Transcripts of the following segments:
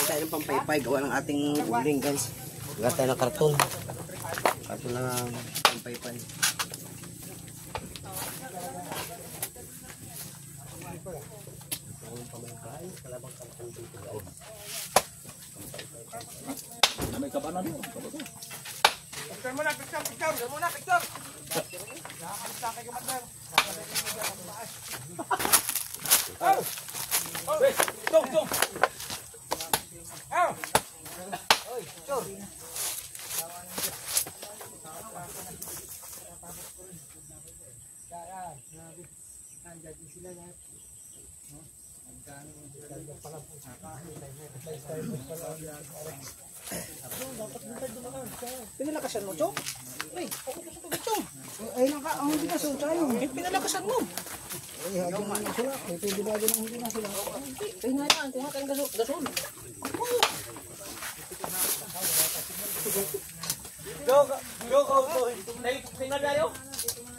tayo ng pampaypay. Gawa ng ating uling guys. Gawa tayo ng karton. Karton na pampaypay. May kabanan mo. Picture muna, picture. Picture muna, picture. Nakakalis na kayo matner. Oh! Wait, go. Oh! Oy, picture. Pinalakasan mo, Chong? Ay, Chong. Ay, ang hindi na sila tayo. Pinalakasan mo. Ay, hagin na sila. Ay, pwede ba din ang hindi na sila? Ay, nga yan. Kuha ka ng gasol. Go. Tingnan tayo.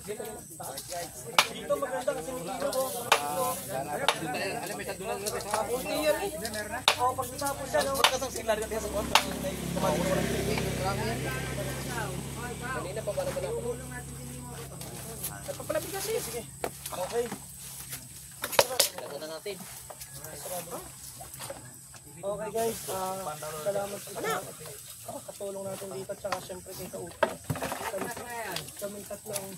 Dito maganda kasi may kilo ko. Alam mo, ito lang natin. Kunti yan eh. O, pag natapos siya, magkasang siglar ka sa kwan. Kanina pa ba na ako? Nagpapalapit kasi. Sige. Okay. Lagot na natin. Okay guys, salamat sa katulong natin dito at saka syempre kay Kaupo. Kami tatlong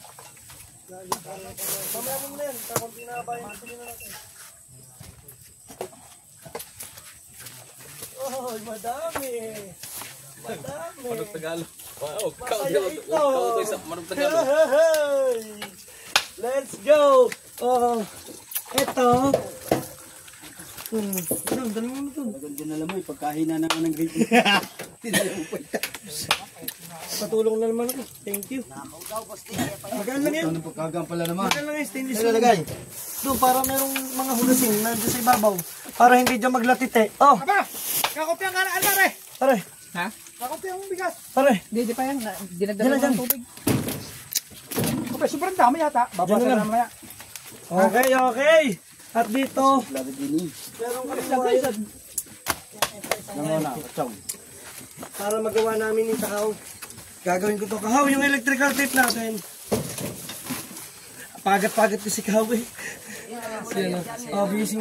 mamaya mo na yan, kakunti na ba yung pili na natin. Oh, madami. Manok Tagalog. Wow, masaya ito. Manok Tagalog. Let's go. Oh, ito. Dali mo na ito. Maganda na naman, pagkahina naman ng grade. Patulong na naman ako. Thank you. Magkano lang yan? Ano pagkagang pala naman? Magkano lang yan? Stainless Ano lagay? doon, para merong mga hulasin na dyan sa ibabaw. Para hindi dyan maglatite. Oh! Aba! Kakopya nga na pare! Pare! Ha? Kakopya ang bigas. Pare! Hindi pa yan. Dinagdagan ng tubig. Okay, sobrang dami yata. Babasa na naman yan. Okay. At dito, Labi din merong kalimutan para magawa namin yung kahaw. Gagawin ko to kahaw, yung electrical tape natin. Pagat-pagat ko si kahaw eh. Yan o. Oh, busy.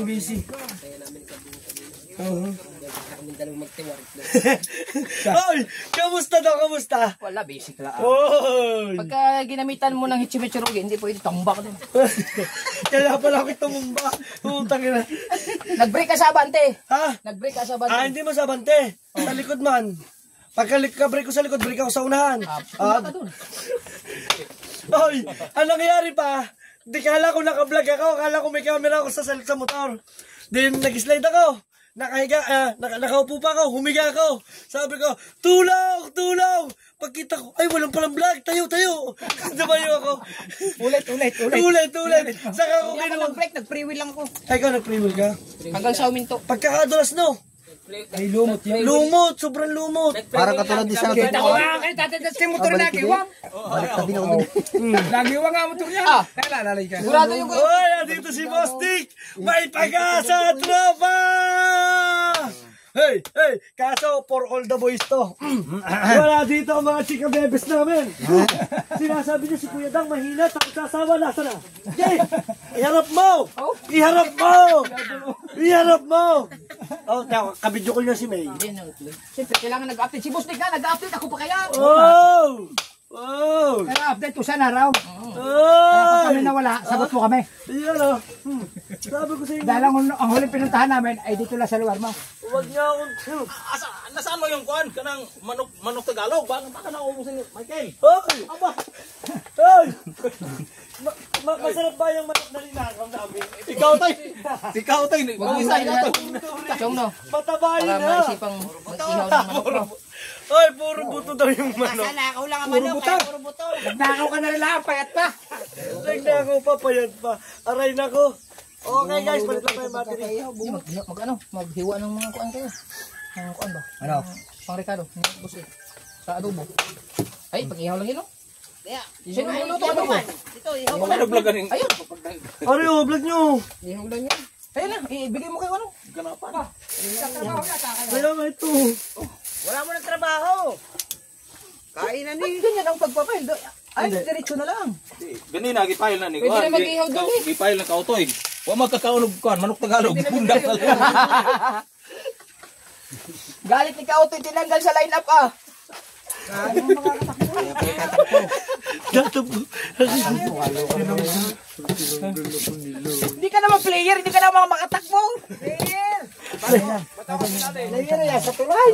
Oy! Kamusta daw? Kamusta? Wala, basic lang. Oy! Pagka ginamitan mo ng hichimechurugi, hindi pwede tambak din. Kaya pala ako tumumba. Utang na. Nag-break ka sa abante. Ha? Nag-break ka sa abante. Ah, hindi mo sabante. Sa likod man. Pagka-break ko sa likod, break ako sa unahan. Punta ka dun. Oy! Anong nangyari pa? Di kala ko naka-vlog ako. Kala ko may camera ako sa motor. Then nag-slide ako. Nakahiga, nakaupo pa ako, humiga ako. Sabi ko, tulong! Pagkita ko, ay walang palang vlog, tayo. Dumayo ako. Ulit. Saka ako Hindi ako kinuha. nag-break, nag-freewheel lang ako. Ay, ikaw nag-free ka? Hanggang sa uminto. Pagkakadulas no? Ay, lumot yan. Lumot, sobrang lumot. Parang katulad din sa Kita ko nga kayo, tatatas kayo motor na kiwang. Balik tabi na ako din. Nagiwang nga motor niya. Lalay ka. Sigurado yung Oy, andito si Boss Dick! May pag-asa, tropa! Hey! Kaso, for all the boys to. Wala dito ang mga chika bebes namin. Sinasabi niya si Kuya Dang, mahina, takot sa asawa, nasa na? Jay! Iharap mo! Oh, kabidyo ko niya si May. Siyempre, kailangan nag-update. Si Boss Nick na, nag-update ako pa kaya. Pero update ko sana raw. Kaya kami nawala, sagot mo kami. Iyan o. Sabi ko sa inyo. Dahil ang huling pinuntahan namin ay dito lang sa lugar mo. Huwag niya akong... Nasaan mo yung kuan? Kanang manok Tagalog? Baka nauubusin ni Michael. Hoy! Aba! Hoy! Masarap ba yung manok na linakaw namin? Ikaw tay. Mag-isa ikaw. Chong no. Matabayin Para na! maisipang mag-ihaw ng manok mo. Hoy, puro buto daw yung manok. Nakaw lang ang manok, kaya puro buto. Nagnakaw ka na rin lang, payat pa. Nagnakaw pa, payat pa. Aray na ko. Okay guys, balik lang tayo battery. Maghiwa ng mga kuan kayo. Ang kuan ba? Ano? Pang Ricardo, boss eh. Sa adobo. Ay, pag-ihaw lang yun, no? Sino yung luto adobo? Ito, ihaw Ano vlog ganing? Ayun. Ano yung vlog nyo? Ihaw lang yun. Ayun na, ibigay mo kayo ano? ganapan. Kaya nga ito. Wala mo ng trabaho. Kainan ni. Ganyan ang pagpapail. Ay, diretso na lang. Ganina, gipile na ni Pwede Kuan. na mag-ihaw doon eh. Gipile na kautoy. Wa magkakaunog Kuan, manok Tagalog. Bunda sa Galit ni Kautoy, tinanggal sa lineup ah. Kaya pala tatakbo. Tatakbo. Hindi ka naman player, hindi ka naman makatakbo. Nangyari yan sa tulay.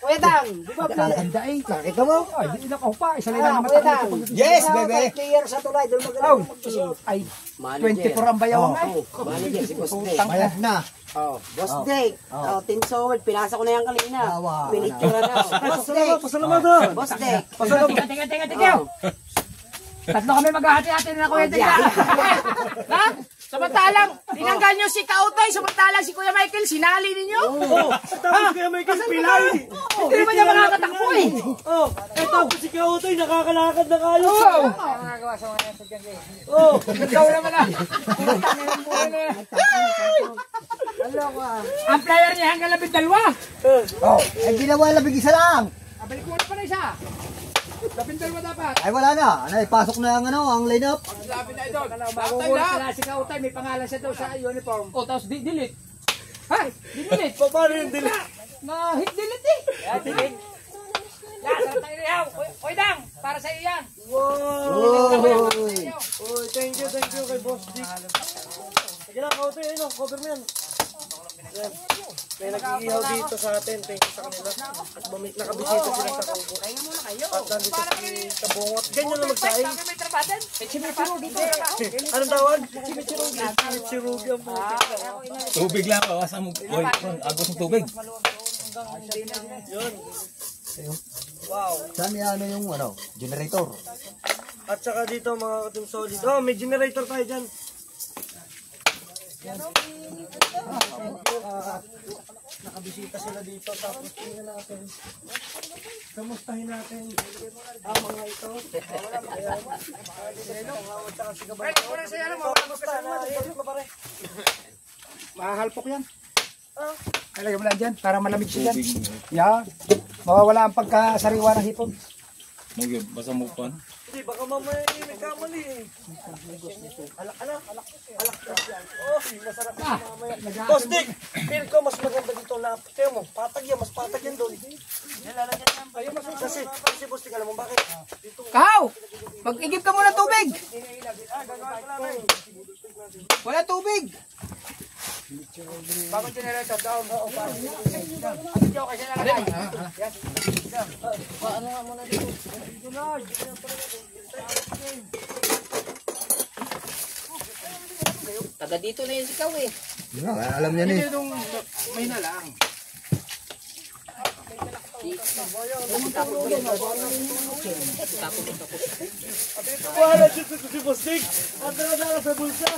Kuya Dang, di ba Ganda eh. nakita mo? Ay, hindi na ako pa. Isa lang naman Kuya Dang. Yes, bebe. Player sa tulay, doon magaling magsuot. Ay, 24 ang bayaw nga eh. Manager, si Boss Dick. Bayad na. Boss Dick. Team Soward, pinasa ko na yan kanina. Pinicture na. Boss Dick. Pasalamat ha. Boss Dick. Teka. Tatlo kami maghahati-hati na Kuya Dick. Ha? Samantalang, tinanggal nyo si Kautoy, samantalang si Kuya Michael, sinali ninyo. Tapos kaya may pilay. Hindi naman niya makakatakbo eh. Tapos si Kautoy nakakalakad na kayo. Ikaw naman ah. Ang player niya hanggang 12. Ay ginawa labing isa lang. Balik mo na pa na isa. 12 dapat. Ay wala na. Ano, ipasok na ang lineup. Lapit na ito. Magugulat na si Kautoy, may pangalan siya daw sa uniform. O, tapos delete. Ha? Delete. Paano yung delete? Na-hit delete eh. Delete. Yan, sarap tayo niyaw. Oy, Dang, para sa iyo yan. Wow. Oy, thank you kay Boss Dick. Sige na, Kautoy, ayun, cover mo yan. Yan. May nag-iihaw dito sa atin. Thank you sa kanila. At nakabisita sila sa Kubo. At nandito si Kabungot. Ganyan lang magsaing. May trabadan. May chimichirugi dito. Anong tawag? Chimichirugi. Chimichirugi ang putik. tubig lang, awas mo. Oy, agos ng tubig. Yun. Wow. Saan ano yung generator? At saka dito mga katim solid. Oh, may generator tayo dyan. Nakabisita sila dito. Tapos tingnan natin. Kamustahin natin ang mga ito. Mahahalpok yan. Ilagay mo lang dyan para malamig siya dyan. Yan. Mawawala ang pagkasariwa ng hipon. Nagyo, basta mo Kuan. Hindi, baka mamaya may kamali eh. Alak. Oh, masarap na mamaya. Boss Dick, feel ko mas maganda dito na. Kaya mo, patag yan, mas patag yan doon. Kasi Boss Dick, alam mo bakit? Kahaw! Mag-igib ka muna tubig! Wala tubig! Bagong generator daw. Taga dito na yun si Kaw eh. Alam niya eh. May na lang. Wala dito si Boss Dick. Ang dala sa bulsa.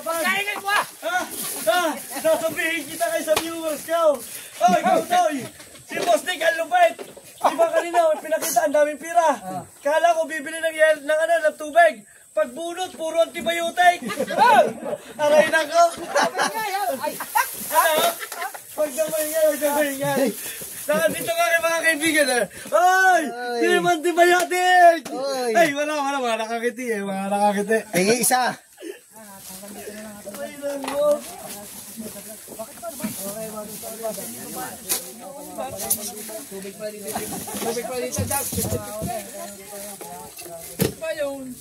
Kainin mo ah! Sasabihin kita kay sa viewers ko. Oy, Kautoy! Si Boss Dick ang lupit! Di ba kanina, pinakita ang daming pira. Kala ko bibili ng tubig. Pagbunot, puro antibiotic. Aray na ko. Pagdamay nga. Nakandito nga kayo mga kaibigan. Ay! Hindi naman antibiotic! Ay, wala. Mga nakakiti eh. Tingi isa. Ay, lang mo. Tubig pa dito, Jack. Pa yun.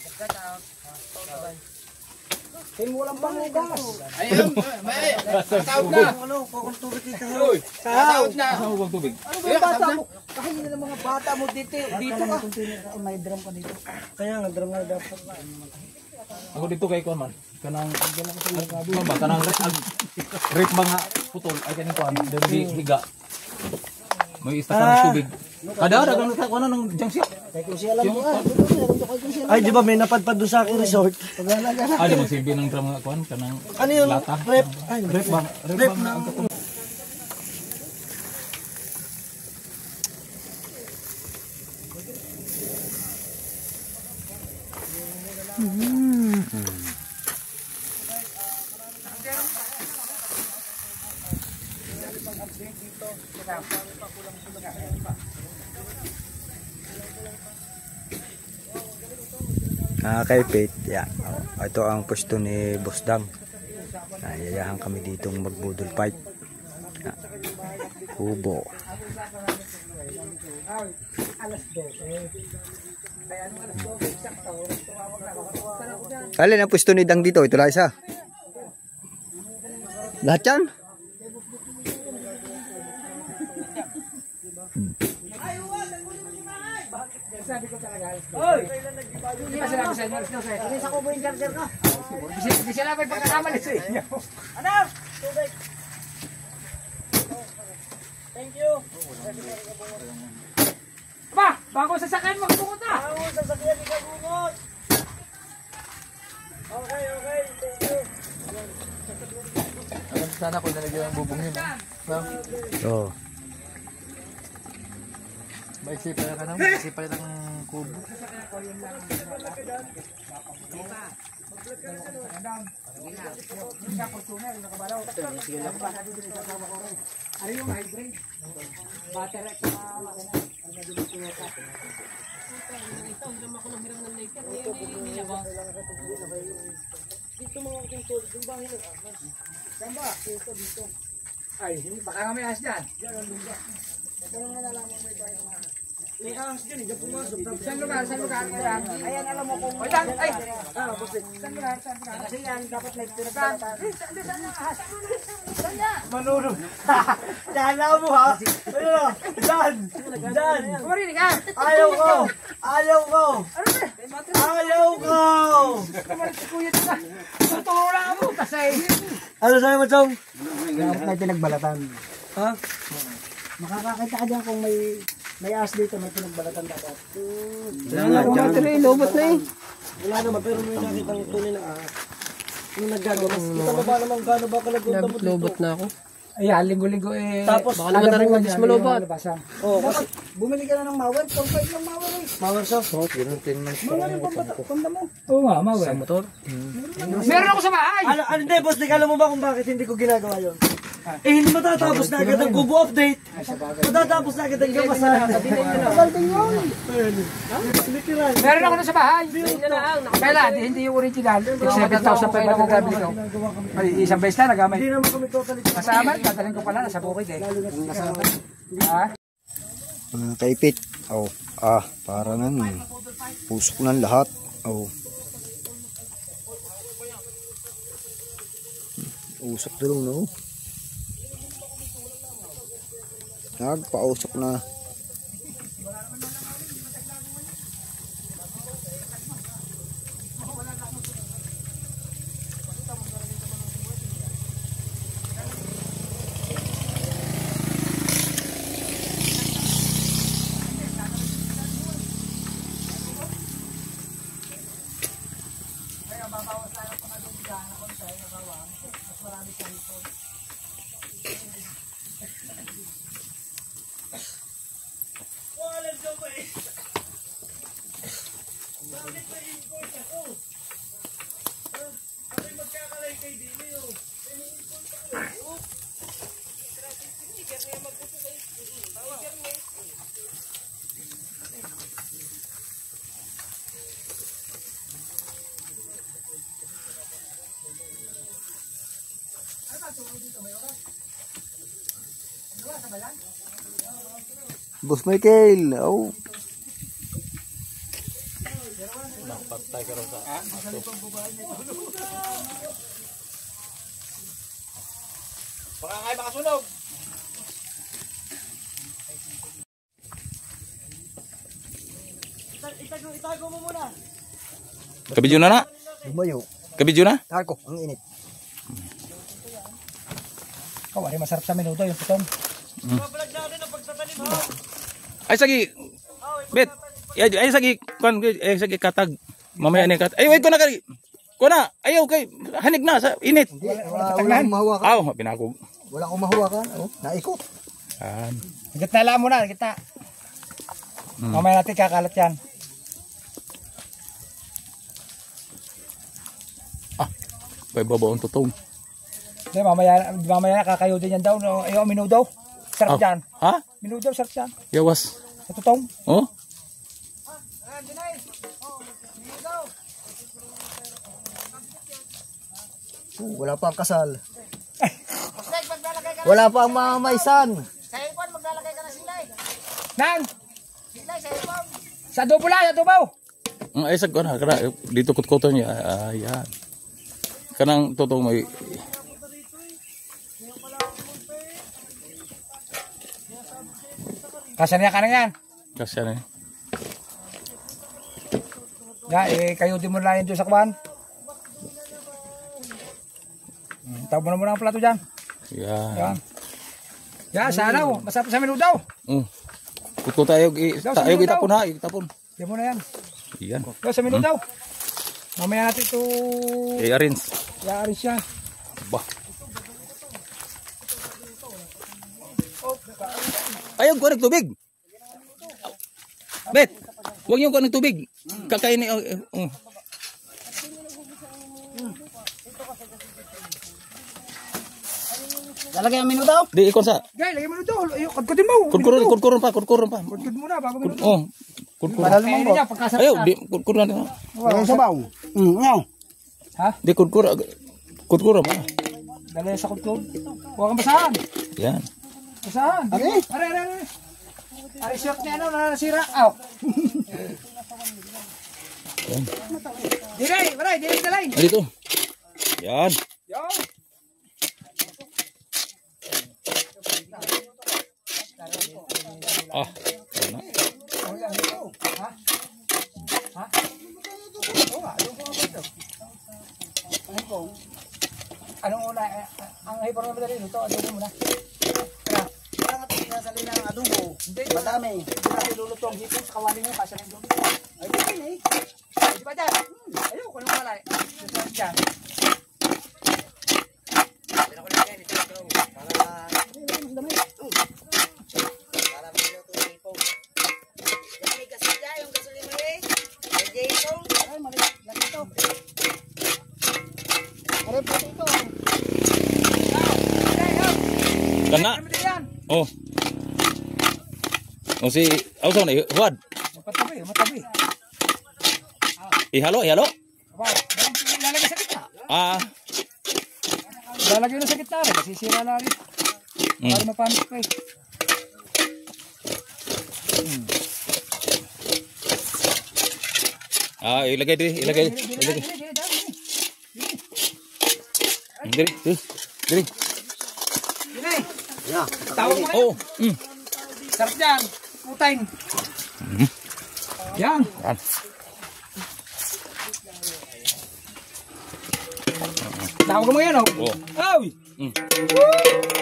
Walang pangugas. Ayun, may tawag na. Kung tubig kita. Tawag na. Ano bang tubig? Yung bata mo, kakainin na ng mga bata mo dito ka. May drum ka dito. Kaya nga, drum nga dapat. Ako dito kay Kuan man. Kanang kanang rip mga putol ay kaning Kuan, dili higa. May isa sa tubig. Kada dagang sa kuan ng jangsi. Kung siya alam mo Ay, di ba may napadpad doon sa aking resort? Di magsilbi ng drum nga Kuan kanang Ano yun? lata. Rep. Ay, Rip bang na ang katong Kaipit, yan. Ito ang pwesto ni Boss Dang. Yayahan kami ditong magbudol fight. Kubo. Alin ang pwesto ni Dang dito? Ito lang isa. Lahat yan? Hindi ba sila sa inyo? Hindi sa kubo yung charger ko. Hindi sila may pagkakamali sa inyo. Ano? Thank you. Ba, bago sasakyan magbungot na. Bago sasakyan magbungot. Okay. Thank you. Sana ko nalagyan ang bubong yun. Oo. Maisip pala ka naman. Maisip pala ng kubo. Ano yung hydrate? Battery at ay, baka nga may ahas dyan. May ahas dyan, hindi pumasok. Saan lugar? Ayan, alam mo kung... Ay, saan lugar? Kasi yan, dapat may pinagbalatan. Saan yung ahas? Saan niya? Manunod. Kala mo ha? Dyan. Kumarinig ka! Ayaw ko. Kumarinig si kuya dito ka! Tuturo lang ako kasi... Ano sa'yo mo, Chong? Dapat may pinagbalatan. Ha? Makakakita ka dyan kung may as dito, may pinagbalatan dapat. Wala naman, pero may nakita ng tunay na ahas. Yung naggagamas. Kita mo ba naman gaano ba kalagong lobot na ako? Ayan, linggo-linggo eh... Tapos, baka naman na rin magis malubat. oh, kasi Bumili ka na ng mawer, pang-fight ng mawer eh. mawar siya. Oo nga, mawe. Sa motor? Meron ako sa bahay! Ano, hindi, boss, di ka alam mo ba kung bakit hindi ko ginagawa yun? Eh, hindi matatapos na agad ang kubo update. Matatapos na agad ang gamasan. Meron ako na sa bahay. Kailan? Hindi yung original. 7,000 pa yung nagagabili ko. Ay, isang beses na nagamay. Hindi naman kami totally. Kasama, tataling ko pala nasa bukid eh. Ha? Mga kaipit. Para nang pusok ng lahat. Usok dulong no. Nagpausok na. Boss Michael, Patay ka rin sa aso. Baka nga makasunog. Itago mo muna. Kabidyo na na? lumayo. Kabidyo na? Tako, ang init. Kawari masarap sa menudo yung putong. Babalag natin ang pagtatanim mo. Ay, sige. Bet. Ay, sige. Sige, katag. Mamaya na yung katag. Ay, wait ko na kay. Kuna, ayaw kay. Hanig na sa init. Wala akong mahawakan. Pinakog. Wala akong mahawakan. Naikot. Gitna lang muna, gitna. Mamaya natin kakalat yan. Kay babaong tutong. Hindi, mamaya kakayo din yan daw. No? Ayaw, minudo. Sarap dyan. Ha? Minudo, sarap dyan. Yawas. Sa tutong. Oh? Wala pa ang kasal. Wala pa ang mamaysan. Nang! Sa dubo lang, sa dubo. Ang ay sag ko na kana dito kutkuton niya. Ayan. Kanang totoo may Kasanya ka na yan. kasya na. Kayo din mo lang yun doon sa kuwan. Tawag mo na ang plato dyan. Yan. Yan. Yan, sana o. Masarap sa minudo. Kutko tayo itapon ha, itapon. Yan mo na yan. Yan. Yan sa minudo. Mamaya natin ito. I-arrange. Yari siya. Bah. Ayaw ko ng tubig. Bet, huwag niyo ko ng tubig. Kakain ni Lalagay ang minuto? Di ikon sa. Gay, lagay mo minudo. Kudkudin mo. Kudkuron pa. Kudkud mo na bago minudo. Oh. Kudkuron. Kaya niya, pagkasarap Ayaw, na. di kudkuron na. Walang sabaw. Ha? Di kudkuron pa. Dali sa kudkud. Huwag kang basahan. Yan. Basahan. Are. Are short niya ano, nasira. Aw. Yan. Diray, dalay. Dito. Yan. Yo. Ah. Yan na. Anong una? Ang hipon mo dali dito, adobo mo na. Parang ito sinasali ng adobo. Hindi, Madami. Hindi natin lulutong hipon sa kawali mo, kasya ng doon. Ay, di ba eh? Di ba dyan? Ayaw, kung anong malay. Dito dyan. Kana. Oh. Oh si Auson Huad. Matabi. Ihalo. Wow, lalagay sa gitna. Lalagay na sa gitna rin, masisira na rin. Para mapanik pa eh. Ilagay. Diri. Yeah. Tawag mo Oh. sarap dyan. Putain. Yan. Tawag mo yan oh. Aw.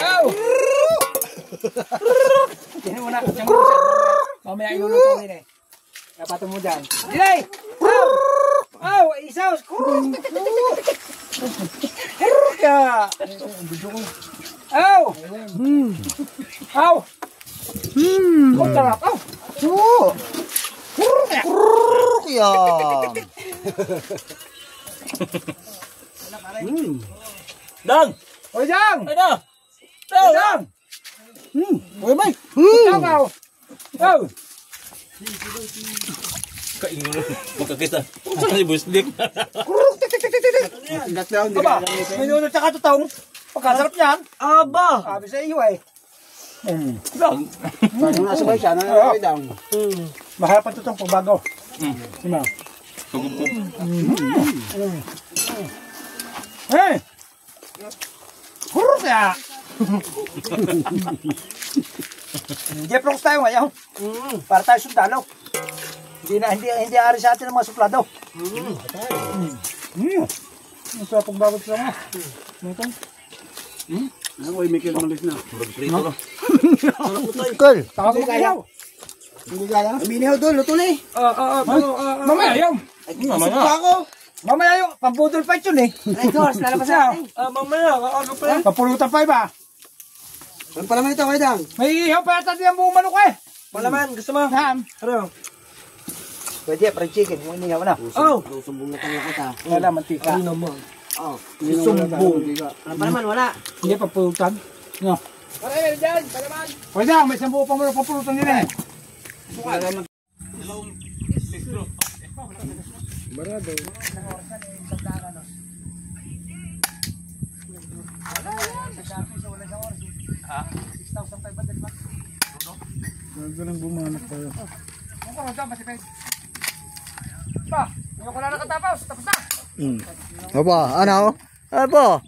Aw. Tingnan mo na. Mamaya iluluto din eh. Napatong mo dyan. Dilay! Aw! Isaw! Ka! Aw! Aw! Huwag tarap! Aw! Yan. Dang. Oy, Jang! Ay na. Oy, Jang! Uy, bay. Aw! Aw! Aw! Kaingon makakita. Saan si Busdik? Aba, minuto tsaka tutong. Pagkasarap niyan. Aba! Sabi sa iyo eh. Dang. Parang nasabay siya. Nasabay daw. Mahal pa tutong pagbago. Sino? Hey! Kurus ya! Jeprox tayo ngayon. Para tayo sundalo. Hindi ari sa atin ang mga suplado. Ang sarap ang bagot sa mga. Nitong. Uy, Mikil malis na. Prito. Cool. Tawag mo kayo. Hindi kaya. Binihaw doon, luto na eh. Mamaya yung. Mamaya. Mamaya yung. Pambudol fight yun eh. Ay, Dors, lalabas natin. Mamaya. Ano pa yan? Papulutan pa iba. Ano pala ito, kay Dang? May ihaw pa yata din ang buong manok eh. Palaman, gusto mo? Saan? Ano? Pwede, fried chicken. Yung inihaw na. Oh! Susumbong na tayo kita. Wala, mantika. Ano naman? Oh. Sumbong. Ano pa naman, wala. Hindi pa pulutan. No. Pwede lang, may sambu pa mo na papulutan din eh. Ganang bumanap tayo. Aba, ano? Aba,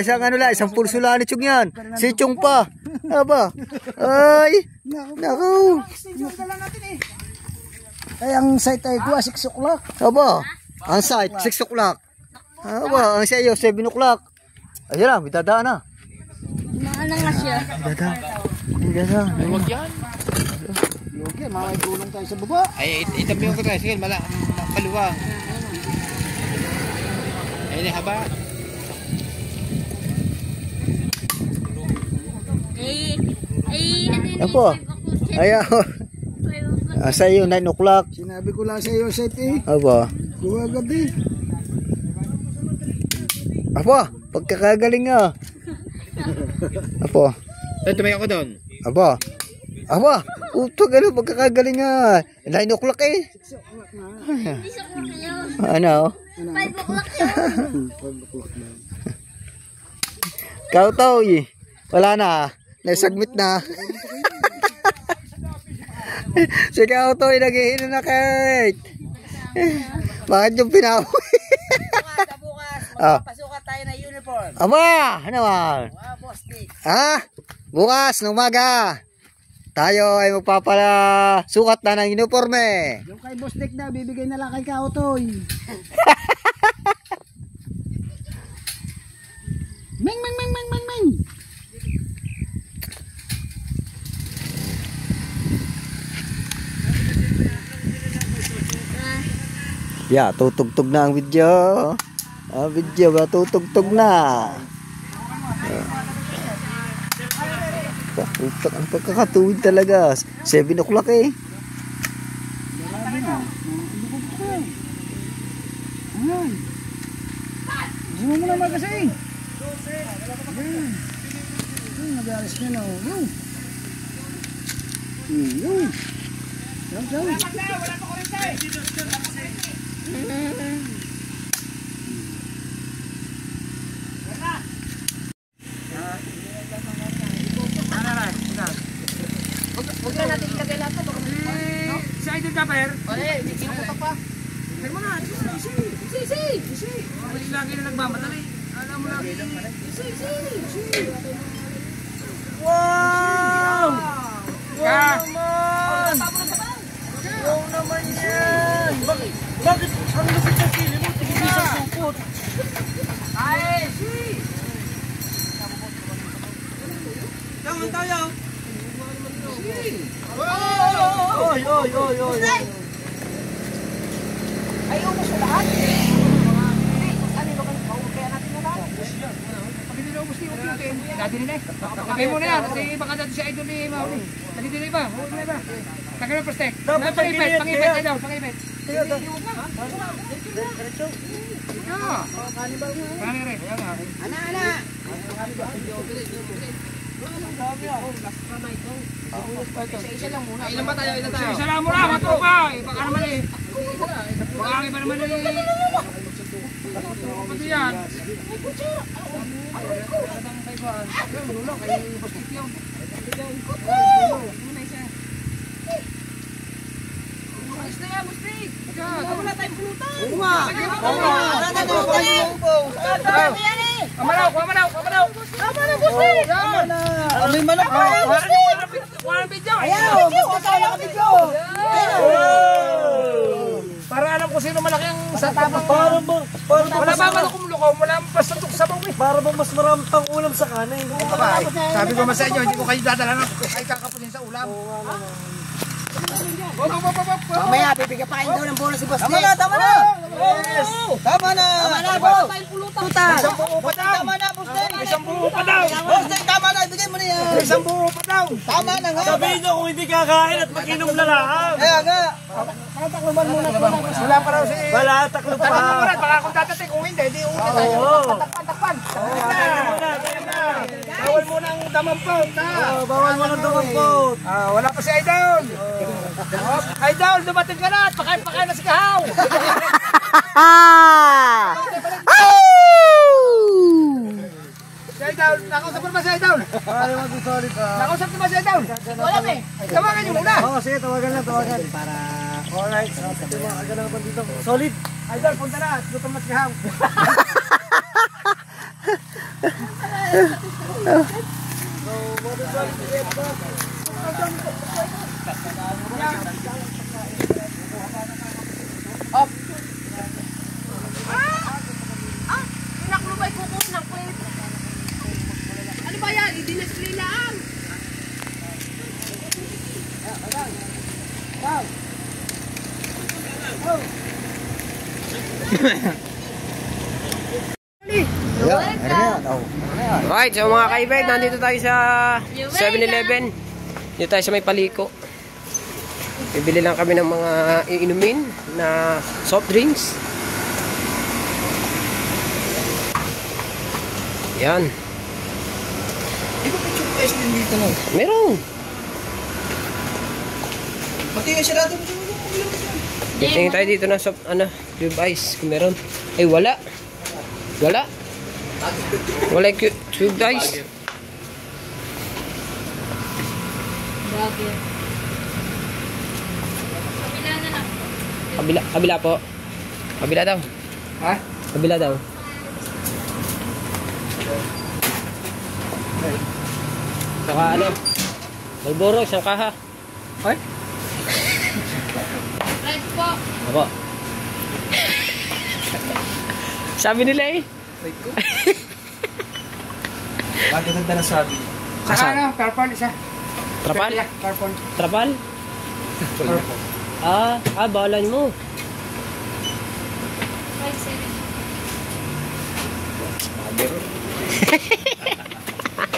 isang ano lang, isang pulso lang ni Chung yan. Si Chung pa. Aba, ay, naku. Ay, ang site ay kuha, 6 o'clock. Aba, ang site, 6 o'clock. Aba, ang sa iyo, 7 o'clock. Ayun lang, bitadaan na. Maana nga siya. Bitadaan. Huwag yan. Okay, may tulong tayo sa baba. Ay, itabi ko tayo. Sige, maluwang. Ay, haba. Apo, ayaw. Sa iyo, 9 o'clock. Sinabi ko lang sa iyo, site eh. Aba, Kuha gabi. apa, pagkakagaling nga. Apo, Tumayo ko doon. aba, ganun, pagkakagaling nga. 9 o'clock eh. Ano? 5 o'clock yun. Kautoy, wala na. Naisagmit na. Si Kautoy, naghihino na Kate. Bakit yung pinawi? Bukas, pasukan tayo na uniform. Aba, ano ba? Boss Dick. Bukas ng umaga, tayo ay magpapala sukat na ng uniforme. Yung kay Boss Dick na, bibigay na lang kay Kautoy. Ming. Yeah, tutugtog na ang video. Ang video ba tutugtog na. Ang pagkakatuwid talaga. 7 o'clock eh. Gusto mo na magkasing. Nag-alis ka na. Yung. Huwag na natin ilagay lahat ito. Si Idol Kapper. Hindi kinukutok pa. Pero mo na. Si. Lagi na nagmamadali. Alam mo lagi. Si. Wow! Wow naman yan! Bakit ang lupit ng sili mo? Tigil sa supot. Tangan tayo! Oy! Ay, ubos na lahat. Ano ba kaya natin na lahat? Pag hindi na ubus ni Upiutin, dati nila eh. Lagay mo na yan, kasi baka dati si Idol ni Mauri. Dati nila iba, huwag na iba. Tagal ng prostek. Pangipet, Idol, pangipet. Kani rin, kaya nga. Ana! Isa lang muna. Ilan ba tayo? Isa lang mo na, matupa. Baka naman eh. Baka iba naman eh. Pati yan. Ayos na nga, Bustik. Wala tayong pulutan. Oo nga! Kamanaw. Tama na, Bustik. May manok pa! Walang video. Ayaw! Gusto tayo nakabidyo! Para alam ko sino malaki ang sa tapos. Para Wala ba malukong-lukom? Wala basta sabaw eh. Para bang mas marami pang ulam sa kanin. Sabi ko man sa inyo, hindi ko kayo dadala ng ay kakapunin sa ulam. Mamaya, bibigyan pa kayo daw ng bonus si Boss Dick. Tama na! Tama na! Tayong pulutan. Tama na, Boss Dick! Isang buo pa daw. Boss Dick, tama na! Ibigay mo na yan! isang buo pa daw. Tama na nga. Sabihin nyo kung hindi kakain at mag-inom na lang. Kaya nga. Takluban muna. Wala pa raw si... Wala, taklo pa. Takluban muna, baka kung dadating, kung hindi, di ulit tayo. Takpan. Bawal muna ang damampot. Bawal mo ng dumampot. Wala pa si Idol. Idol, dumating ka na at pakain na si Kahaw. Si Idol, nakausap mo ba si Idol? Ayaw mag-solid pa. Nakausap mo ba si Idol? Wala pa eh. Tawagan niyo muna. Oo, sige, tawagan lang. Para... Alright. Tawagan lang dito. Solid. Idol, punta na. Gutom na si Kahaw. Naklubay ko ko ng kwet. Ano ba yan? Idinasplay lang. Right, so mga kaibig, nandito tayo sa 7-Eleven. Dito tayo sa may paliko. Bibili lang kami ng mga iinumin na soft drinks. Yan. Meron. Tingin tayo dito na soft, cube ice. Kung meron. Ay, wala. Wala. Wala cube ice. Kabila po. Kabila daw. Ha? Kabila daw. Saka ano? Malboro, isang kaha. Ay? Right po. Ako. Sabi nila eh. Bakit nagda na sabi? Saka ano, carpon isa. Trapal? Carpon. Trapal? Bawalan mo. 5-7.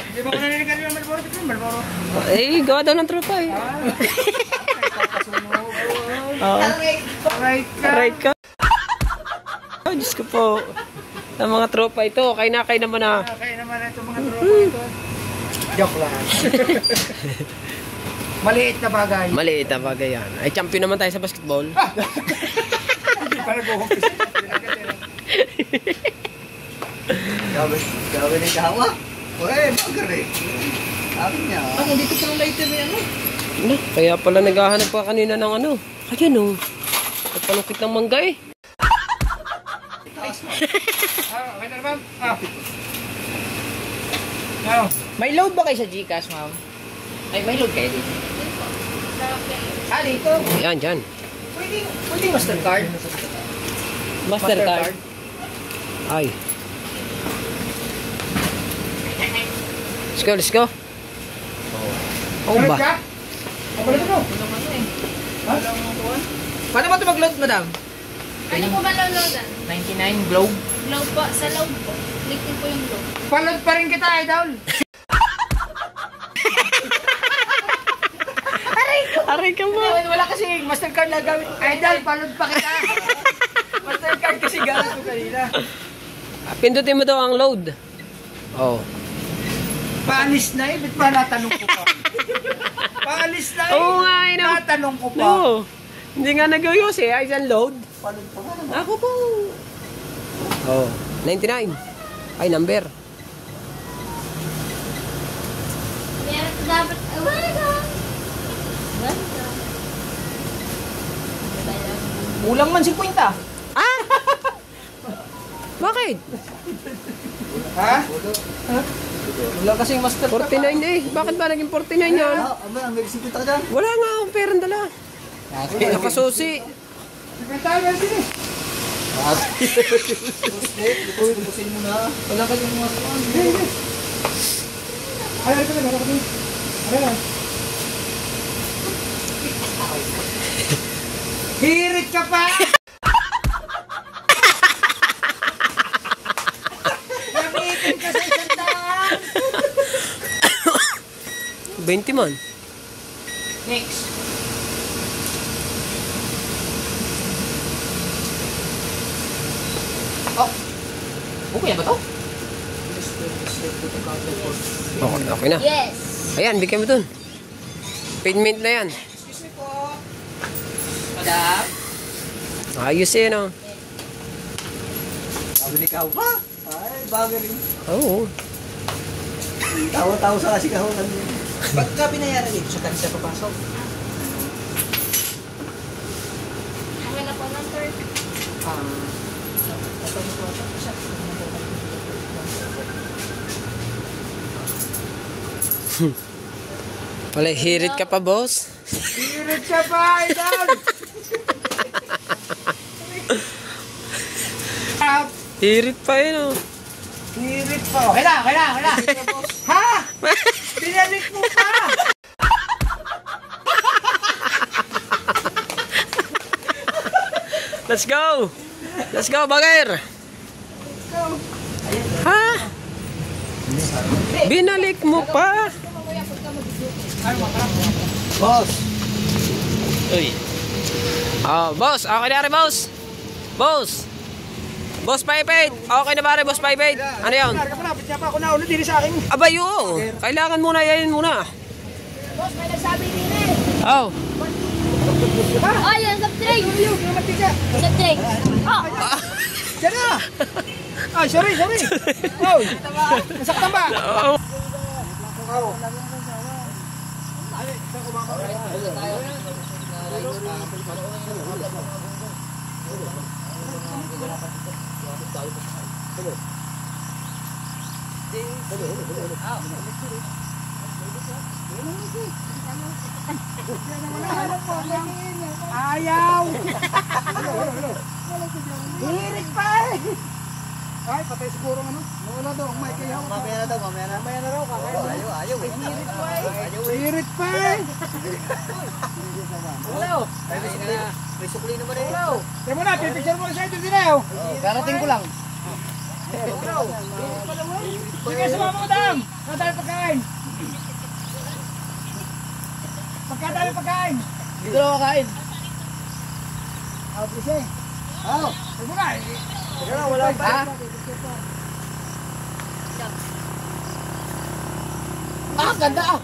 Hindi mo ko naninigan yung Malboro dito. Malboro. Eh, gawa daw ng tropa eh. Right ka. Oh, Diyos ko po. Ang mga tropa ito, kain naman na. Kaya naman ito mga tropa ito. Joke lang. Maliit na bagay. Maliit na bagay yan. Ay, champion naman tayo sa basketball. Hindi pa nag-uhumpis. Gawin ni Kawa. Uy, magaling. Sabi niya. Dito sa lighter may ano? Ano? Kaya pala naghahanap pa kanina ng ano. Kaya no. Nagpanukit ng mangga eh. Okay na ma'am? May load ba kayo sa Gcash, ma'am? Ay, may load kayo dito. Dito? Yan, dyan. Pwede Mastercard? Mastercard. Ay. Let's go. Oh ba? Paano ba ito mag-load, madam? Ano po ba lolodan? 99 globe. Globe po, sa loob po. Click po yung globe. Palod pa rin kita, Idol. Aray ka mo. Wala kasi Mastercard na gamit. Idol, palod pa kita. Mastercard kasi gamit ko kanina. Pindutin mo daw ang load. Oh. Paalis na eh. Ba't ba natanong ko pa? Paalis na eh. Oo nga, I know. Natanong ko pa. No. Hindi nga nag-use eh. Ay, isang load. Ako po. Oh. 99. Ay, number. Meron dapat, Ulang man 50. Bakit? Ha? Wala kasing master. 49 eh. Bakit ba naging 49 yan? Ang may sipunta ka dyan. Wala nga akong perang dala. Nakasusi. Tayo na sila. Pusin mo na. Wala kasing master. Ayaw ko na. Ayaw. Hirit ka pa! Gamitin ka sa isang daan! 20 man. Next. Oh. Okay ba to? Okay na. Yes. Ayan, bigyan mo dun. Payment na yan. Excuse me po. Madam. Ayos yan, oh. Sabi ni Kao, ha? Ay, bagay rin. Oo. Tawa-tawa sa kasi kahutan niya. Ba't ka binayaran dito sa kanisa papasok? Okay na po ng third. Wala, hirit ka pa, boss. Hirit ka pa, idol! Hirit pa yun, oh. Hirit pa. Okay na. Ha? Binalik mo pa! Let's go! Let's go, Bagger! Ha? Binalik mo pa? Boss! Uy. Oh, boss, okay na rin, boss. Boss. Boss 58. Okay na ba rin, boss 58? Ano yun? Kapalapit niya pa ako na ulit din sa akin. Abay, oo. Kailangan muna, yayin muna. Boss, may nagsabi din eh. Oh. Oh, yan, soft drink. Soft drink. Oh. Diyan na! Ay, sorry. Oh, nasaktan ba? Ayaw! Hirit pa eh! Ay, patay siguro ano? Wala daw, may kayaw. Mamaya na raw. Ayaw. Hirit pa eh! May sukli naman eh. Kaya mo na, pipicture mo na sa ito din eh. Karating ko lang. Sige, sumama mo dam! Saan tayo pagkain? Pagka tayo pagkain? Dito lang kakain. Sige. Sige mo na. Sige lang, wala pa. Ganda ah!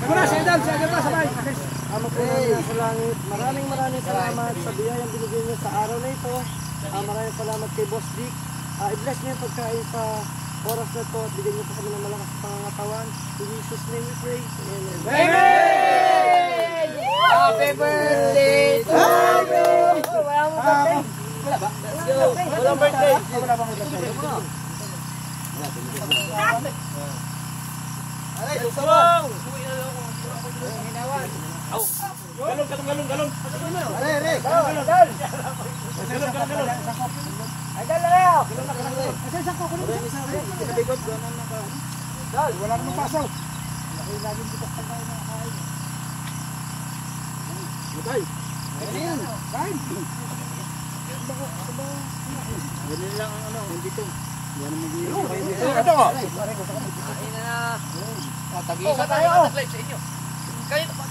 Muna, sa idol na sabay. Ama po namin sa langit, maraming salamat sa biyayang binigay niyo sa araw na ito. Maraming salamat kay Boss Dick. I-bless niyo yung pagkain sa oras na ito at bigyan niyo po kami ng malakas pangangatawan. In Jesus' name we pray. Amen. Happy birthday to you! Walang birthday. Wala bang birthday? Ay, tusawang! Galon. Are. Ay, dal na! Kasi sakto ko nito. Dal, wala namang pasaw. Lagi dito pa tayo nakakain. Matay. Kain. Ganun lang ang ano, hindi to. Yan ang mag-iiro. Ito ko. Tag-isa tayo nag-live sa inyo.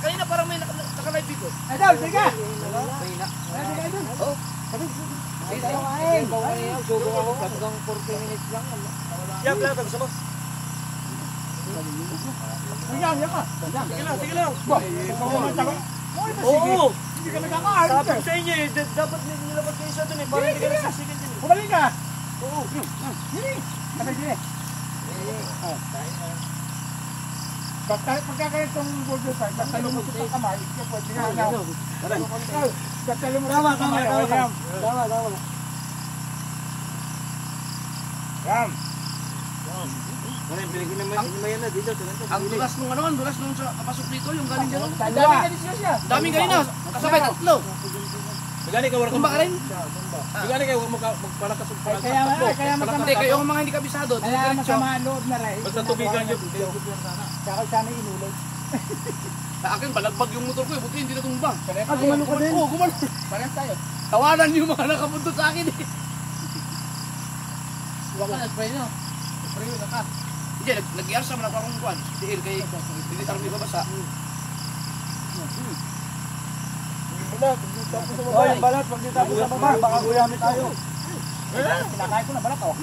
Kanina parang may naka-live dito. Ay, dal, tiga. Tiga idol. Oh. Ay, tayo kain. Sugo ako hanggang 40 minutes lang. Yan, lang, gusto mo? Yan ka. Sige lang. Oo. Hindi ka nagkakain. Sabi ko sa inyo dapat nilabas kayo sa doon para hindi ka nagsisigil din. Kumaling ka. Oo. Hindi. Sabay din. Pagkakain itong burger fight, pagkalo mo sa kamay, ito pwede nga agaw. Pagkalo mo sa kamay, Tama. Yan. Pinigil naman yan na dito. Ang dulas nung sa kapasok dito, yung galing dyan. Dami ka din siya. Daming kanina, kasabay tatlo. Magani ka wala Tumba ka rin? Magani ka magpalakas og palakas. Kaya Hindi, kayo ang mga hindi kabisado. Kaya masama ang loob na rin. Basta tubigan yun. Tsaka sana inulog. Sa akin, balagbag yung motor ko, buti hindi na tumbang. Gumano ka din? Oo, gumano. Parehas tayo. Tawanan yung mga nakapunto sa akin eh. Huwag ka, spray nyo. Spray nyo ka. Hindi, nag-iar sa mga akong kuwan. Dihil kay, hindi tarong may babasa. Oh, yung balat, pag di tapos sa baba, baka guyami tayo. Kinakain ko na balat oh.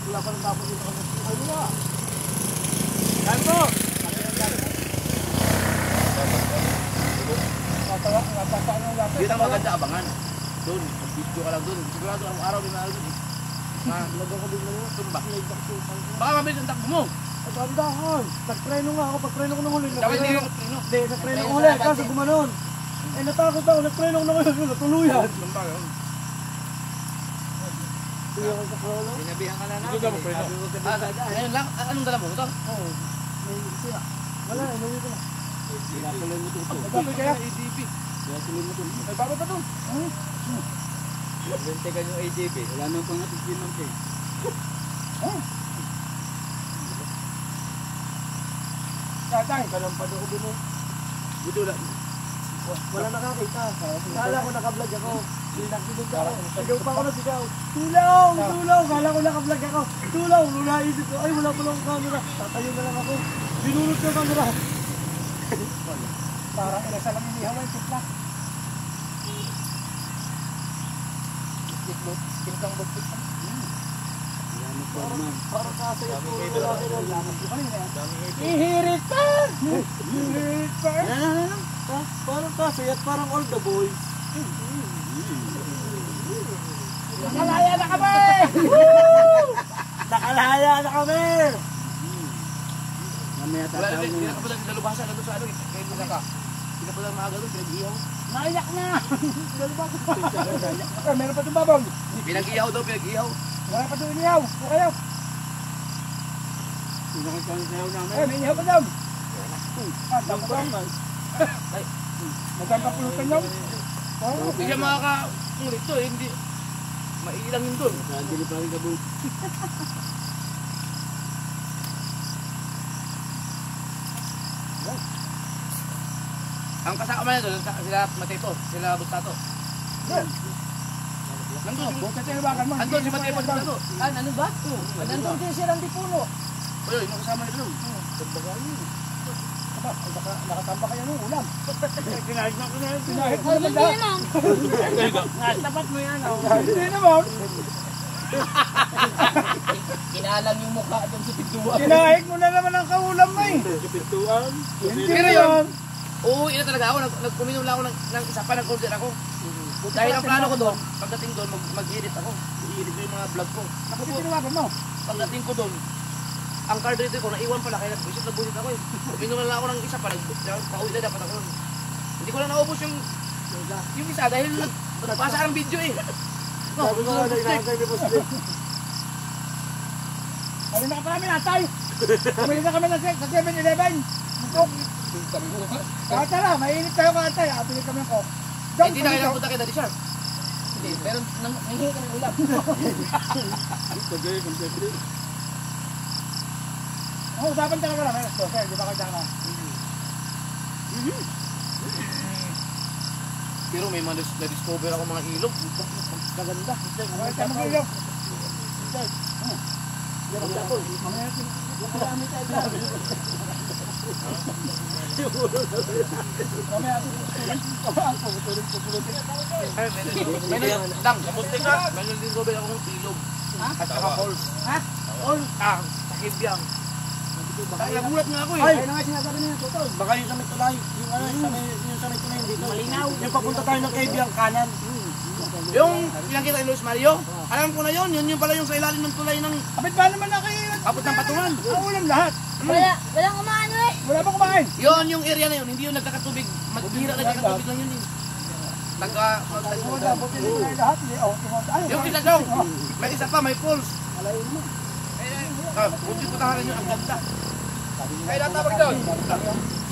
Wala pa nang tapos dito. Ano na? Ganto! Dito ang maganda abangan. Doon, video ka lang doon. Sigurado araw-araw din na doon eh. Lagyan ko din na yun. Tumba. Baka mabilis ang takbo mo. Tandaan. Nagpreno nga ako. Pagpreno ko ng huli. Dapat hindi ka preno. Hindi, nagpreno ko huli. Kaso gumanon. Eh, natakot ako. Nagpreno ko ng huli. Natuluyan. Tumba yun. Tuloy ako sa krolo. Sinabihan ka na namin. Ito ka mo preno. Ngayon lang, anong dala mo? Ito? Oo. May sira. Wala, inuwi ko na. Pinatuloy mo ito. Tuloy kaya? ADP. Pinatuloy mo ito. Ay, baba pa ito. Bente ka yung AJP. Wala nang pangatid din ng cake. Tatay, kalampado ko din. Buto lang. Wala nakakita. Kala ko nakablog ako. Pinakilog ako. Sigaw pa ako na sigaw. Tulong! Tulong! Kala ko nakablog ako. Tulong! Nung naisip ko, ay wala pala akong camera. Tatayo na lang ako. Binulot ko yung camera. Parang ilasa lang inihaw ay tikla. Tiklang bukit. Parang kasayat ko. Ihirit pa! Ihirit pa! Parang kasayat, parang all the boys. Nakalaya na kami! Nakalaya na kami! Wala, hindi na ka pala nilalubasan na doon sa ano eh. Kaya hindi na ka. Hindi na pala maaga doon, pinag-ihaw. Naiyak na! Meron pa itong babang. Pinag-ihaw daw, pinag-ihaw. Wala pa itong inihaw. O kayo? May inihaw pa daw. Dapat daw. Magkang kapulutan nyo? Hindi siya makakamulit to eh, hindi. Mailang yun doon. Hindi pa rin kabuk. Ang kasama na doon, sila Matepo, sila Bustato. Nandun, Bukas yung iwakan mo. andun si Matepo, Bustato. Ano ba? Nandun din si Randy Puno. O yun, yung kasama na doon. Nakatamba kayo ng ulam. Kinahit na ko na yun. Pinahit mo Hindi naman. naman. Tapat mo yan. Hindi naman. Kinalang yung mukha doon sa pintuan. Kinahit mo na naman ang kaulam mo eh. Hindi Pero yun. Oo, ina talaga ako. Nagkuminom lang ako ng isa pa, nag-order ako. Dahil ang plano ko doon, pagdating doon, mag-edit ako. I-edit ko yung mga vlog ko. Nakapitinawagan mo. Pagdating ko doon, ang card reader ko, naiwan pala, kaya nag-busit ako eh. Uminom lang ako ng isa pa, pauwi na dapat ako. Hindi ko lang naubos yung isa dahil nagpasa ang video eh. Sabi ko nga, nagkakagay ni Boss Dick. Kami na kami natay. Kumili na kami sa 7-Eleven. Coke. Tara, mainit tayo katay. Pili kami ng Coke. Hindi na kailangan punta kay Daddy Sharp. Hindi, pero nanghihingi ka ng ulam. Usapan talaga lang. Sir, di ba kayo dyan na? Pero may mga na-discover ako mga ilog. Maganda. Okay, tayo mag-ilog. May na-discover ako ng ilog. At saka falls. Sakit yan. Nagulat nga ako eh. Ay, na nga sinasabi niya, Totol. Baka yung sa may tulay. Yung ano, yung sa may tulay dito. Malinaw. Yung papunta tayo ng Kaibiyang kanan. Yung pinakita ni Luis Mario, alam ko na yun yung pala yung sa ilalim ng tulay ng Kapit ba naman na kayo? abot ng patungan. Ang ulam lahat. Walang umano eh. Wala pa kumain. Yun yung area na yun, hindi yung nagkakatubig. Maghira nagkakatubig lang yun eh. Dapat yung lahat. Yung isa daw, may isa pa, may falls. Kung di putaharan nyo, ang ganda. Kaya natabag doon.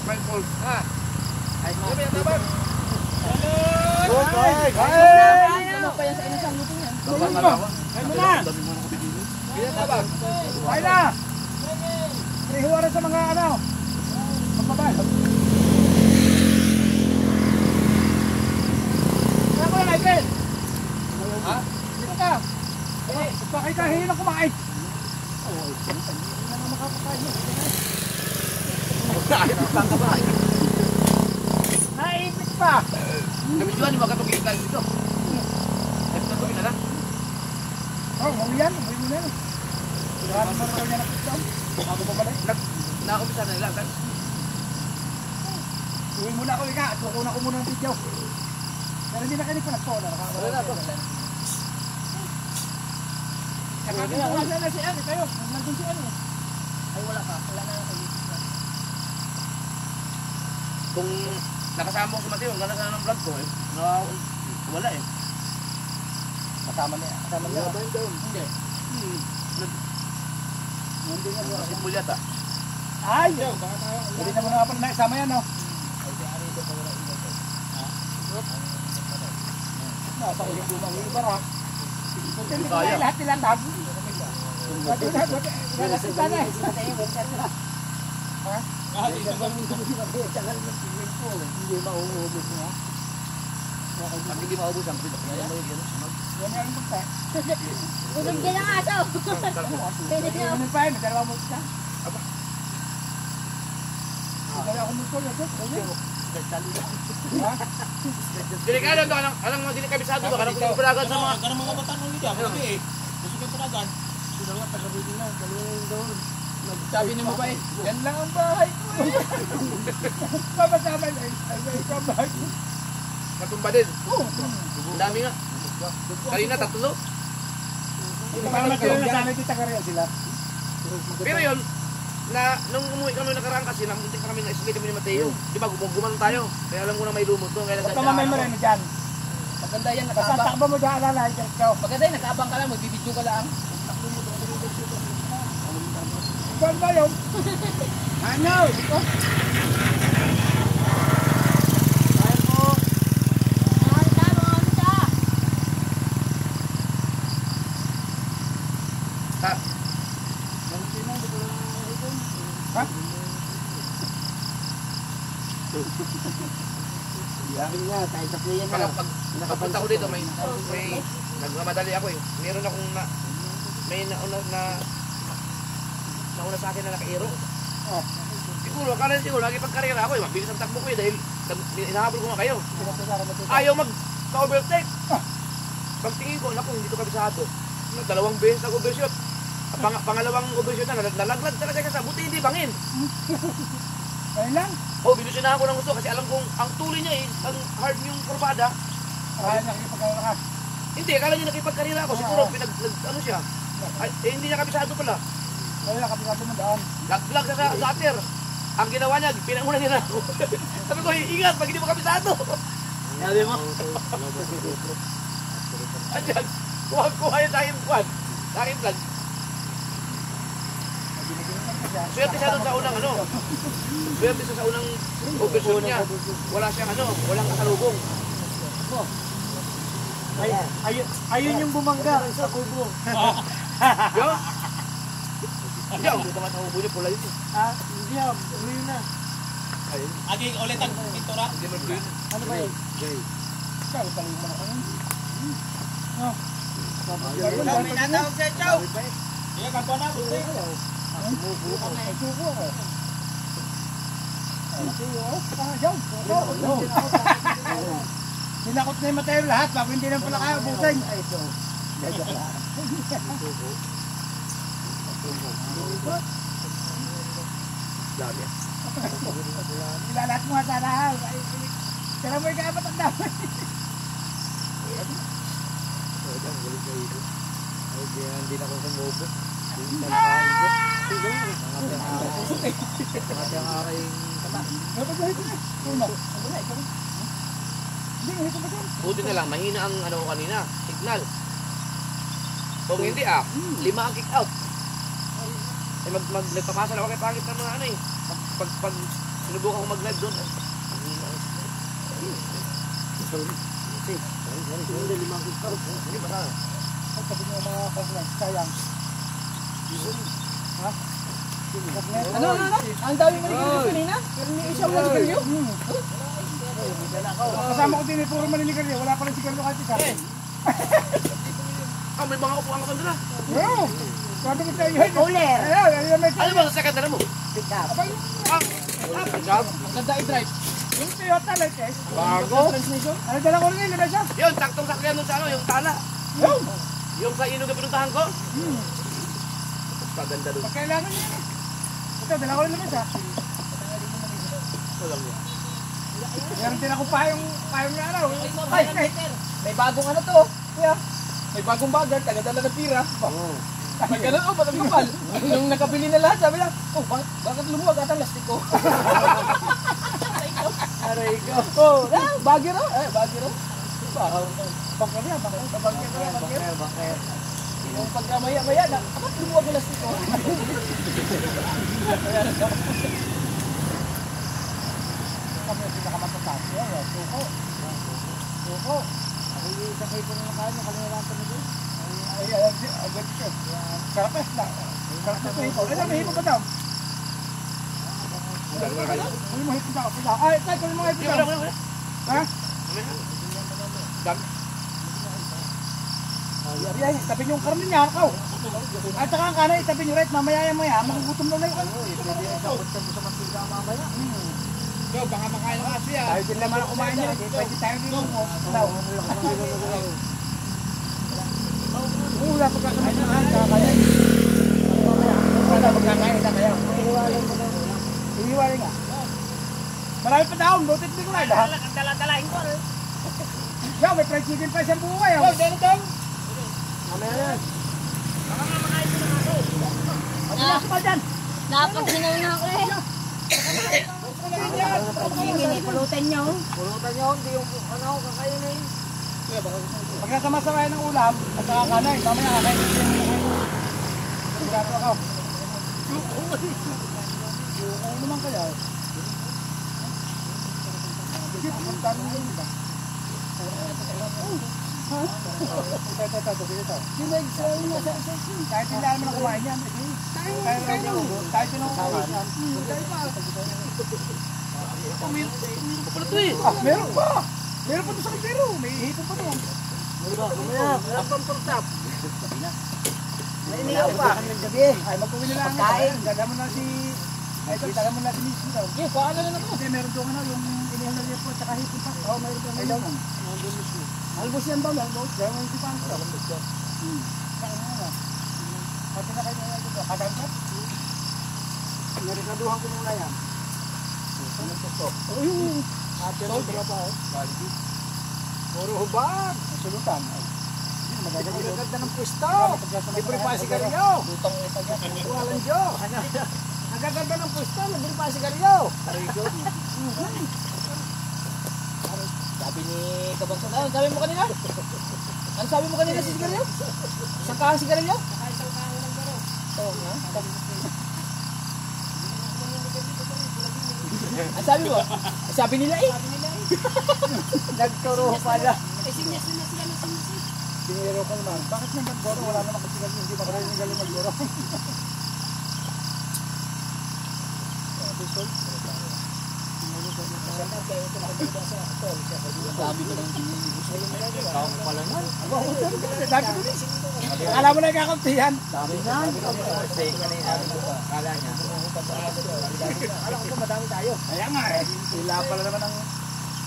May falls. Ay, may natabag. Ano pa yan sa inasang luto yan? Kain mo na. Kain na. Ihuwaran sa mga ano. Magpapay. Ay, kahit na kumain. Naipit pa. Kami juga di makatugin tayo dito. Nagtutugin na lang. Oh, mau yan. Mau mo na. Lahat mo rin yan nakita. Bago pa balik. Nakaumpisa na nila. Uwi muna ako ika. At kukunan ko muna ng video. Pero hindi na kayo nagpunagpola. Wala na to. Kakapin ko wala na si Ani. Kayo. Nandun si Ani. Ay wala ka. Wala na ako. Kung nakasama ko si Mateo, ang ganda sana ng vlog ko eh. Wala eh. Kasama niya. Kasama niya. Hindi. Hindi nga. Simbol yata. Ay! Hindi naman nga pala naisama yan, no? Nasa ulit lumang ibar, ha? Hindi ko lahat nilang dab. Wala sa sana eh. Hindi mauubos niya. Pag hindi maubos ang pito. Yan yung magta. Tulog din ang aso. Pwede na. Ano pa yun? May dalawa mo siya. Dalawa ko mo ito. Delikado ito. Alang mga dili kabisado ba? Kanang pupulagan sa mga... Karena mga bataan nila, pwede eh. Gusto ko panagan. Sabi ni mo ba eh? Yan lang ang bahay ko eh. Babasama na eh. Bahay ko. Matumba din. Ang dami nga. Kanina tatlo. Parang nasanay kita ka rin sila. Pero yun, nung umuwi kami nakaraan kasi, namuntik na kami na isli kami ni Mateo. Di ba, gumanon tayo. Kaya alam ko na may lumot to. Huwag ka mamay mo rin dyan. Maganda yan, Basta nakaabang. takbo mo dyan, alala. Maganda yan, nakaabang ka lang, magbibidyo ka lang. Ikaw ba yun? Ano? Yakin nga, tayo sa kuya na. Pag nakapunta ko dito, may nagmamadali ako eh. Meron akong may nauna sa akin na naka-aero. Oh. Siguro, akala siguro, lagi pagkarera ako eh. Mabilis ang takbo ko eh, dahil inahabol ko nga kayo. Ayaw mag-overtake. Pagtingin ko, naku, hindi ito kabisado. Dalawang beses ako overshoot. Pangalawang overshoot na, nalaglag talaga siya sa buti, hindi bangin. Ayun lang. Binusin ako ng gusto kasi alam kong ang tuloy niya eh, ang hard yung kurbada. Ay, nakikipagkalakas. Hindi, akala niya nakipagkarera ako. Siguro, ano siya. Ay, hindi niya kabisado pala. Ayun lang, kapitado mo daan. Laglag sa gutter. Ang ginawa niya, pinanguna niya na ako. Sabi ko, ingat, pag hindi mo kabisado. Sabi mo? Ayan, kuha yun sa akin, sa akin vlog. Swerte siya doon sa unang ano. Swerte siya sa unang overshoot niya. Wala siyang ano, walang kasalubong. Ayun yung bumangga sa kubo. Yo? Hindi ako dito sa kubo niya, pula dito. Hindi ah, huli na. Agi ulit ang pintura. Hindi mo blue. Ano ba yun? Ikaw, talong mo na kayo. May natawag siya, Chow! Iya kan na buti. Sinakot na yung Mateo lahat bago hindi lang pala kaya ubusin. Ilalat mo sa lahat. Tira mo yung kaapat ang dami. Hindi na ako sumubo. Buti na lang, mahina ang ano ko kanina, signal. Kung hindi 5 ang kick out. Eh nagpapasa lang ako kay pangit ng mga ano eh. Pag sinubukan ko mag-live doon. Hindi ba sana? Sabi mo mga kaglas, sayang. Ha? Ano? Ang dami mo nagiging kanina? Pero may isang mo nagiging. Kasama ko din puro maniligarilyo. Wala pa rin sigarilyo kahit isa. may mga upuan ka doon. Oo. Sabi ko sa'yo yun. Cooler. Ayun, may Ano ba sa secondary mo? Pick up. Ang ganda i-drive. yung Toyota latest. Bago. Transmission. Ano dala ko rin yun, diba siya? Yun, saktong sakyan nun sa ano, yung tala. Yung. Yung sa Inog na pinuntahan ko. Paganda doon. Pag kailangan niya. Ito, dala ko rin naman siya. Meron din ako payong na ano. Ay, may bagong ano to. Kuya. May bagong bagat, taga-dala ng pira. May ganun, batang kapal. Nung nakabili na lahat, sabi niya, bakit lumuwag at ang lastik ko? Aray ko. Oh, Baguio. Baguio. Bakit niya, bakit? Yung pagkamaya-maya na, bakit lumuwag ang lastik ko? Kami yung pinakamatatap. Suko. Ako yung isang kayo na nakain, nakalimutan ko nito. Ay, agad siya. Sarap eh. Sarap na hipo. Ay, may hipo pa daw. Kung mo hipo daw. Ay, tayo, kung mo hipo daw. Ha? Ay, tabi niyo yung karne niya, ako. At saka ang kanay, tabi niyo right, mamaya-maya, magugutom na lang yun. Pwede sabot sa mantika mamaya. Yo, baka makain ng aso yan. Tayo din naman ang kumain niya. Pwede tayo din mo. Wala pagkakain na kakain. Wala pagkakain na kaya. Iiwalay nga. Marami pa daon, butit din ko na. Ang dala-dalain ko. Yo, may fried chicken pa siyang buhay. Yo, dito daw. Mamaya na. Baka nga makain ko ng aso. Ano na si Baldan? Napaginaw na ako eh. Pulutan niyo. Pulutan niyo, hindi yung ano, kakainin. Pag nasama-samayan ng ulam, at saka kanay, mamaya kakainin niyo. Sigurado ako. Ano naman kaya? Sige, pumunta rin yun, diba? Kahit hindi naman ang kumain yan. Kahit yun ang kumain yan. Meron pa! Meron pa ito sa kaldero. May hipon pa doon. Meron pang portap. May inihaw pa. Ay, magpawin nila ang kain. Dala mo na si... Ay, dala mo na si Miss daw. Yung paano na naman? Kasi meron doon ano, yung inihaw na liya po, tsaka hipon pa. Oo, meron doon. Ay, daw. Albos yan daw, albos. Dahil mo yung si Pangko. Saan mo na? Pati na kayo na dito. Kadagkat? Narikaduhan ko muna yan. Ano to? Oh, yung... Ate rin ba? Puro hubad. Sulutan. Magaganda ng pwesto. Libre pa sigarilyo. Walang Diyo. Nagaganda ng pwesto. Libre pa sigarilyo. Sabi ni Kabangsan, ano sabi mo kanina? Ano sabi mo kanina si sigarilyo? Isang kahang sigarilyo? Isang kahang ng garo. Oo nga. Ang sabi mo? Sabi nila eh. Nagturo pala. Sinyas. Piniro ko naman. Bakit naman Goro? Wala naman kasi hindi makarating ng galing mag-Goro. Sabi ko lang ikaw pala na. Alam mo na kakuntihan. Sabi na. Kasi kanina kala niya. Alam ko madami tayo. Kaya nga eh. Sila pala naman ang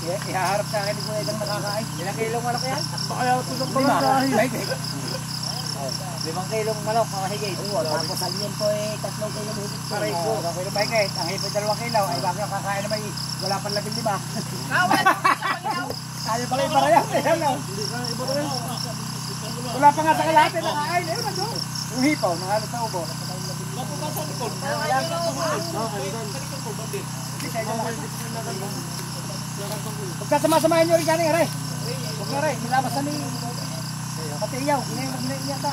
ihaharap sa akin kung itong nakakain. Ilang kilong manok yan? Baka tusok pala sa akin. 5 kilong manok, mga higit. Tapos ang yan po eh, 3 kilo higit. Paray ko. Kilo ba kahit? Ang hipon 2 kilaw. Ay bakit ang kakain naman wala pang 15. Kaya pala yung parayaw. Wala pa nga sa kalahati na kain. Ayun na doon. Yung hipaw, nangalit sa ubo. Pagkasama-samahin nyo rin kanin, aray. Huwag na rin, nilabasan ni pati iyaw. Ginayang mag-inay niya ta.